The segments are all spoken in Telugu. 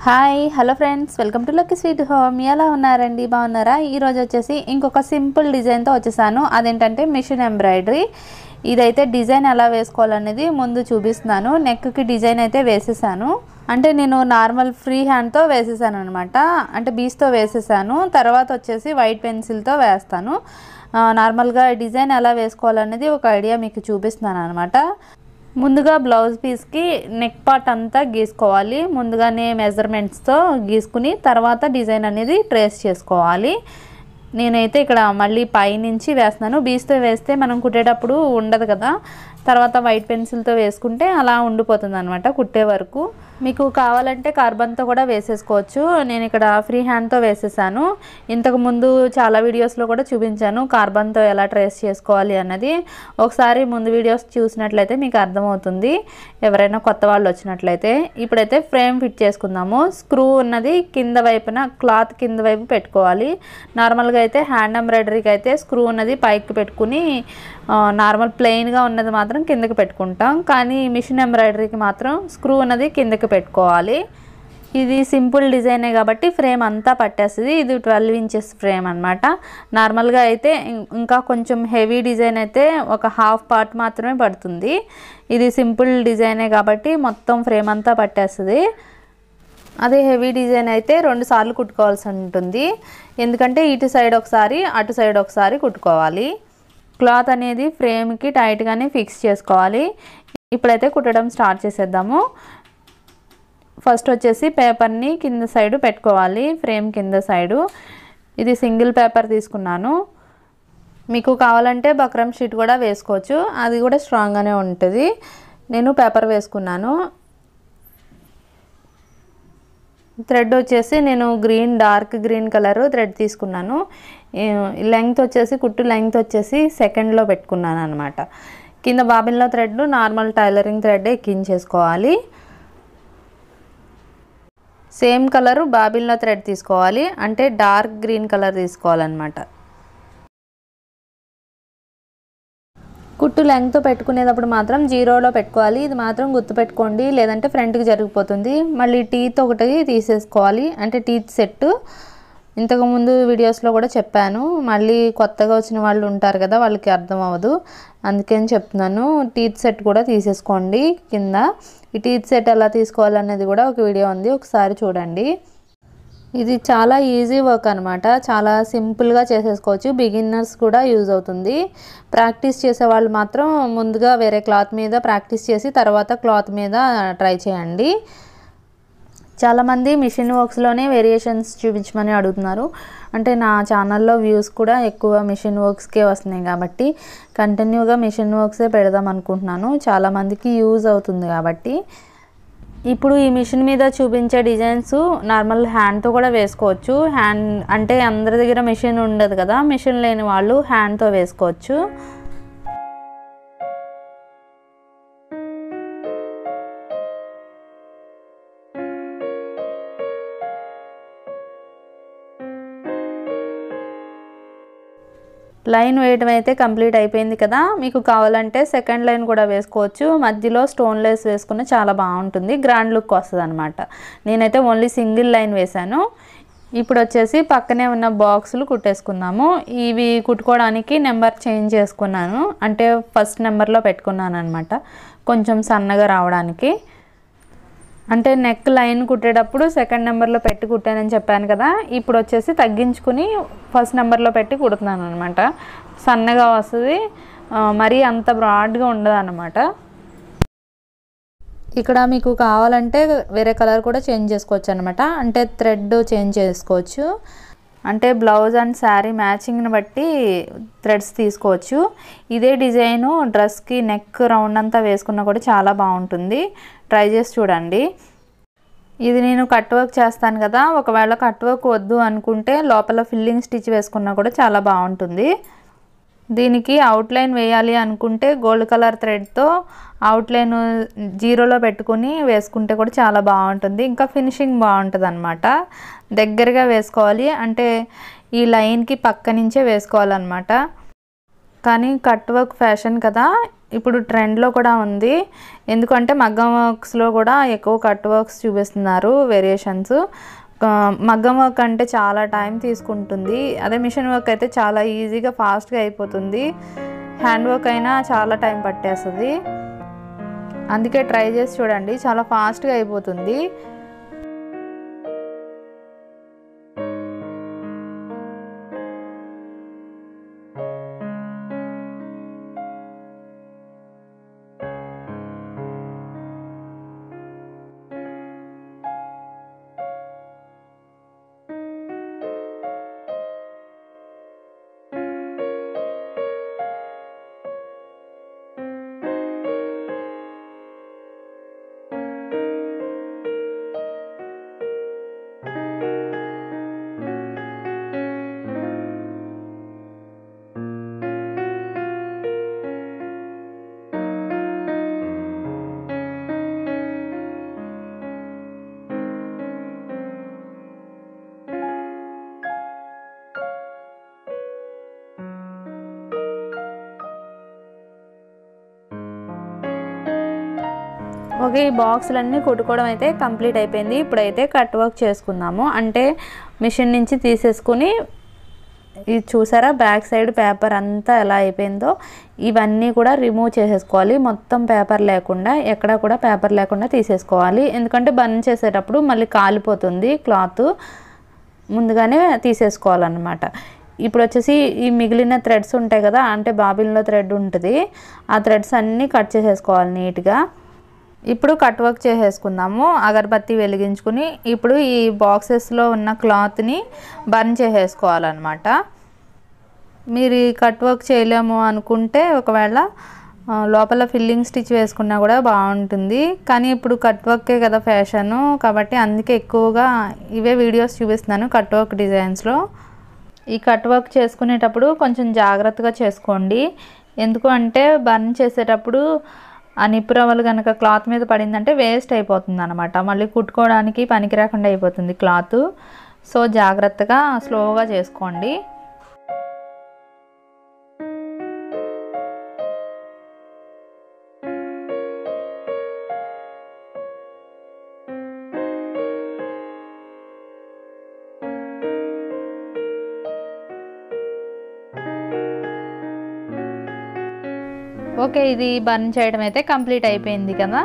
Hi hello friends, welcome to lucky sweet home. ఎలా ఉన్నారండి? బాగున్నారా? ఈరోజు వచ్చేసి ఇంకొక సింపుల్ డిజైన్తో వచ్చేసాను. అదేంటంటే మిషన్ ఎంబ్రాయిడరీ. ఇదైతే డిజైన్ ఎలా వేసుకోవాలనేది ముందు చూపిస్తున్నాను. నెక్కి డిజైన్ అయితే వేసేసాను. అంటే నేను నార్మల్ ఫ్రీ హ్యాండ్తో వేసేసాను అనమాట. అంటే బీస్తో వేసేసాను. తర్వాత వచ్చేసి వైట్ పెన్సిల్తో వేస్తాను. నార్మల్గా డిజైన్ ఎలా వేసుకోవాలనేది ఒక ఐడియా మీకు చూపిస్తున్నాను అనమాట. ముందుగా బ్లౌజ్ పీస్కి నెక్ పార్ట్ అంతా గీసుకోవాలి. ముందుగానే మెజర్మెంట్స్తో గీసుకుని తర్వాత డిజైన్ అనేది ట్రేస్ చేసుకోవాలి. నేనైతే ఇక్కడ మళ్ళీ పైనుంచి వేస్తున్నాను. బీస్తో వేస్తే మనం కుట్టేటప్పుడు ఉండదు కదా, తర్వాత వైట్ పెన్సిల్తో వేసుకుంటే అలా ఉండిపోతుంది అనమాట కుట్టే వరకు. మీకు కావాలంటే కార్బన్తో కూడా వేసేసుకోవచ్చు. నేను ఇక్కడ ఫ్రీ హ్యాండ్తో వేసేసాను. ఇంతకుముందు చాలా వీడియోస్లో కూడా చూపించాను కార్బన్తో ఎలా ట్రేస్ చేసుకోవాలి అన్నది. ఒకసారి ముందు వీడియోస్ చూసినట్లయితే మీకు అర్థమవుతుంది, ఎవరైనా కొత్త వాళ్ళు వచ్చినట్లయితే. ఇప్పుడైతే ఫ్రేమ్ ఫిట్ చేసుకుందాము. స్క్రూ ఉన్నది కింద వైపున, క్లాత్ కింద వైపు పెట్టుకోవాలి. నార్మల్గా అయితే హ్యాండ్ ఎంబ్రాయిడరీకి అయితే స్క్రూ ఉన్నది పైకి పెట్టుకుని నార్మల్ ప్లెయిన్గా ఉన్నది మాత్రం కిందకి పెట్టుకుంటాం. కానీ మిషన్ ఎంబ్రాయిడరీకి మాత్రం స్క్రూ ఉన్నది కిందకి పెట్టుకోవాలి. ఇది సింపుల్ డిజైనే కాబట్టి ఫ్రేమ్ అంతా పట్టేస్తుంది. ఇది 12 ఇంచెస్ ఫ్రేమ్ అనమాట. నార్మల్గా అయితే ఇంకా కొంచెం హెవీ డిజైన్ అయితే ఒక హాఫ్ పార్ట్ మాత్రమే పడుతుంది. ఇది సింపుల్ డిజైనే కాబట్టి మొత్తం ఫ్రేమ్ అంతా పట్టేస్తుంది. అదే హెవీ డిజైన్ అయితే 2 సార్లు కుట్టుకోవాల్సి ఉంటుంది. ఎందుకంటే ఇటు సైడ్ ఒకసారి అటు సైడ్ ఒకసారి కుట్టుకోవాలి. క్లాత్ అనేది ఫ్రేమ్కి టైట్గానే ఫిక్స్ చేసుకోవాలి. ఇప్పుడైతే కుట్టడం స్టార్ట్ చేసేద్దాము. ఫస్ట్ వచ్చేసి పేపర్ని కింద సైడు పెట్టుకోవాలి, ఫ్రేమ్ కింద సైడు. ఇది సింగిల్ పేపర్ తీసుకున్నాను. మీకు కావాలంటే బక్రమ్ షీట్ కూడా వేసుకోవచ్చు, అది కూడా స్ట్రాంగ్గానే ఉంటుంది. నేను పేపర్ వేసుకున్నాను. థ్రెడ్ వచ్చేసి నేను డార్క్ గ్రీన్ కలరు థ్రెడ్ తీసుకున్నాను. లెంగ్త్ వచ్చేసి కుట్టు లెంగ్త్ వచ్చేసి సెకండ్లో పెట్టుకున్నాను అనమాట. కింద బాబిన్లో థ్రెడ్ నార్మల్ టైలరింగ్ థ్రెడ్ ఎక్కించేసుకోవాలి. సేమ్ కలరు బాబిన్లో థ్రెడ్ తీసుకోవాలి, అంటే డార్క్ గ్రీన్ కలర్ తీసుకోవాలన్నమాట. కుట్టు లెంగ్త్ పెట్టుకునేటప్పుడు మాత్రం 0లో పెట్టుకోవాలి. ఇది మాత్రం గుర్తుపెట్టుకోండి, లేదంటే ఫ్రంట్కి జరిగిపోతుంది. మళ్ళీ టీత్ ఒకటి తీసేసుకోవాలి, అంటే టీత్ సెట్. ఇంతకుముందు వీడియోస్లో కూడా చెప్పాను, మళ్ళీ కొత్తగా వచ్చిన వాళ్ళు ఉంటారు కదా, వాళ్ళకి అర్థం అవ్వదు, అందుకని చెప్తున్నాను. టీత్ సెట్ కూడా తీసేసుకోండి కింద. ఈ టీత్ సెట్ ఎలా తీసుకోవాలనేది కూడా ఒక వీడియో ఉంది, ఒకసారి చూడండి. ఇది చాలా ఈజీ వర్క్ అనమాట. చాలా సింపుల్గా చేసేసుకోవచ్చు. బిగిన్నర్స్ కూడా యూజ్ అవుతుంది. ప్రాక్టీస్ చేసేవాళ్ళు మాత్రం ముందుగా వేరే క్లాత్ మీద ప్రాక్టీస్ చేసి తర్వాత క్లాత్ మీద ట్రై చేయండి. చాలామంది మిషన్ వర్క్స్లోనే వేరియేషన్స్ చూపించమని అడుగుతున్నారు. అంటే నా ఛానల్లో వ్యూస్ కూడా ఎక్కువ మిషన్ వర్క్స్కే వస్తున్నాయి కాబట్టి కంటిన్యూగా మిషన్ వర్క్సే పెడదాం అనుకుంటున్నాను. చాలామందికి యూజ్ అవుతుంది కాబట్టి. ఇప్పుడు ఈ మిషన్ మీద చూపించే డిజైన్స్ నార్మల్ హ్యాండ్తో కూడా వేసుకోవచ్చు. హ్యాండ్ అంటే అందరి దగ్గర మిషన్ ఉండదు కదా, మిషన్ లేని వాళ్ళు హ్యాండ్తో వేసుకోవచ్చు. లైన్ వేయడం అయితే కంప్లీట్ అయిపోయింది కదా. మీకు కావాలంటే సెకండ్ లైన్ కూడా వేసుకోవచ్చు. మధ్యలో స్టోన్ లేస్ వేసుకున్న చాలా బాగుంటుంది, గ్రాండ్ లుక్ వస్తుంది అనమాట. నేనైతే ఓన్లీ సింగిల్ లైన్ వేశాను. ఇప్పుడు వచ్చేసి పక్కనే ఉన్న బాక్సులు కుట్టేసుకుందాము. ఇవి కుట్టుకోవడానికి నెంబర్ చేంజ్ చేసుకున్నాను, అంటే ఫస్ట్ నెంబర్లో పెట్టుకున్నాను అనమాట, కొంచెం సన్నగా రావడానికి. అంటే నెక్ లైన్ కుట్టేటప్పుడు సెకండ్ నెంబర్లో పెట్టి కుట్టానని చెప్పాను కదా, ఇప్పుడు వచ్చేసి తగ్గించుకుని ఫస్ట్ నెంబర్లో పెట్టి కుడుతున్నాను అనమాట. సన్నగా వస్తుంది, మరీ అంత బ్రాడ్గా ఉండదు అనమాట. ఇక్కడ మీకు కావాలంటే వేరే కలర్ కూడా చేంజ్ చేసుకోవచ్చు అనమాట, అంటే థ్రెడ్ చేంజ్ చేసుకోవచ్చు. అంటే బ్లౌజ్ అండ్ శారీ మ్యాచింగ్ని బట్టి థ్రెడ్స్ తీసుకోవచ్చు. ఇదే డిజైను డ్రెస్కి నెక్ రౌండ్ అంతా వేసుకున్నా కూడా చాలా బాగుంటుంది, ట్రై చేసి చూడండి. ఇది నేను కట్ వర్క్ చేస్తాను కదా, ఒకవేళ కట్ వర్క్ వద్దు అనుకుంటే లోపల ఫిల్లింగ్ స్టిచ్ వేసుకున్నా కూడా చాలా బాగుంటుంది. దీనికి అవుట్లైన్ వేయాలి అనుకుంటే గోల్డ్ కలర్ థ్రెడ్తో అవుట్లైన్ 0లో పెట్టుకుని వేసుకుంటే కూడా చాలా బాగుంటుంది. ఇంకా ఫినిషింగ్ బాగుంటుంది అనమాట. దగ్గరగా వేసుకోవాలి, అంటే ఈ లైన్కి పక్క నుంచే వేసుకోవాలన్నమాట. కానీ కట్ వర్క్ ఫ్యాషన్ కదా, ఇప్పుడు ట్రెండ్లో కూడా ఉంది. ఎందుకంటే మగ్గం వర్క్స్లో కూడా ఎక్కువ కట్ వర్క్స్ చూపిస్తున్నారు వేరియేషన్స్. మగ్గం వర్క్ అంటే చాలా టైం తీసుకుంటుంది, అదే మిషన్ వర్క్ అయితే చాలా ఈజీగా ఫాస్ట్గా అయిపోతుంది. హ్యాండ్ వర్క్ అయినా చాలా టైం పట్టేస్తుంది. అందుకే ట్రై చేసి చూడండి, చాలా ఫాస్ట్గా అయిపోతుంది. ఓకే, ఈ బాక్సులన్నీ కుట్టుకోవడం అయితే కంప్లీట్ అయిపోయింది. ఇప్పుడైతే కట్ వర్క్ చేసుకుందాము. అంటే మిషన్ నుంచి తీసేసుకుని ఇది చూసారా బ్యాక్ సైడ్ పేపర్ అంతా ఎలా అయిపోయిందో ఇవన్నీ కూడా రిమూవ్ చేసేసుకోవాలి. మొత్తం పేపర్ లేకుండా, ఎక్కడ కూడా పేపర్ లేకుండా తీసేసుకోవాలి. ఎందుకంటే బర్న్ చేసేటప్పుడు మళ్ళీ కాలిపోతుంది క్లాత్, ముందుగానే తీసేసుకోవాలన్నమాట. ఇప్పుడు వచ్చేసి ఈ మిగిలిన థ్రెడ్స్ ఉంటాయి కదా, అంటే బాబిన్లో థ్రెడ్ ఉంటుంది, ఆ థ్రెడ్స్ అన్నీ కట్ చేసేసుకోవాలి నీట్గా. ఇప్పుడు కట్ వర్క్ చేసేసుకుందాము. అగరబత్తి వెలిగించుకుని ఇప్పుడు ఈ బాక్సెస్లో ఉన్న క్లాత్ని బర్న్ చేసేసుకోవాలన్నమాట. మీరు ఈ కట్ వర్క్ చేయలేము అనుకుంటే ఒకవేళ లోపల ఫిల్లింగ్ స్టిచ్ వేసుకున్నా కూడా బాగుంటుంది. కానీ ఇప్పుడు కట్ వర్కే కదా ఫ్యాషను, కాబట్టి అందుకే ఎక్కువగా ఇవే వీడియోస్ చూపిస్తున్నాను కట్ వర్క్ డిజైన్స్లో. ఈ కట్ వర్క్ చేసుకునేటప్పుడు కొంచెం జాగ్రత్తగా చేసుకోండి. ఎందుకు అంటే బర్న్ చేసేటప్పుడు ఆ నిప్పు రవ్వలు కనుక క్లాత్ మీద పడిందంటే వేస్ట్ అయిపోతుంది అనమాట, మళ్ళీ కుట్టుకోవడానికి పనికి రాకుండా అయిపోతుంది క్లాత్. సో జాగ్రత్తగా స్లోగా చేసుకోండి. ఓకే, ఇది బర్న్ చేయడం అయితే కంప్లీట్ అయిపోయింది కదా.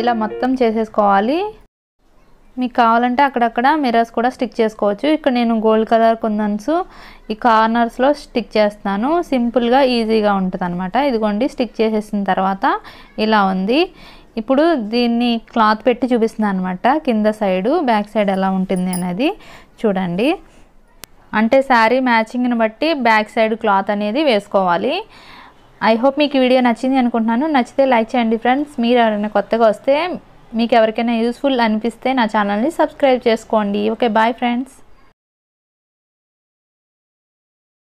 ఇలా మొత్తం చేసేసుకోవాలి. మీకు కావాలంటే అక్కడక్కడ మిర్రర్స్ కూడా స్టిక్ చేసుకోవచ్చు. ఇక్కడ నేను గోల్డ్ కలర్ కుందన్స్ ఈ కార్నర్స్లో స్టిక్ చేస్తున్నాను. సింపుల్గా ఈజీగా ఉంటుంది అనమాట. ఇదిగోండి స్టిక్ చేసేసిన తర్వాత ఇలా ఉంది. ఇప్పుడు దీన్ని క్లాత్ పెట్టి చూపిస్తున్నాను అనమాట, కింద సైడు బ్యాక్ సైడ్ ఎలా ఉంటుంది అనేది చూడండి. అంటే శారీ మ్యాచింగ్ని బట్టి బ్యాక్ సైడ్ క్లాత్ అనేది వేసుకోవాలి. ఐ హోప్ మీకు ఈ వీడియో నచ్చింది అనుకుంటున్నాను. నచ్చితే లైక్ చేయండి ఫ్రెండ్స్. మీరు ఎవరైనా కొత్తగా వస్తే, మీకు ఎవరికైనా యూస్ఫుల్ అనిపిస్తే నా ఛానల్ని సబ్స్క్రైబ్ చేసుకోండి. Okay, bye friends.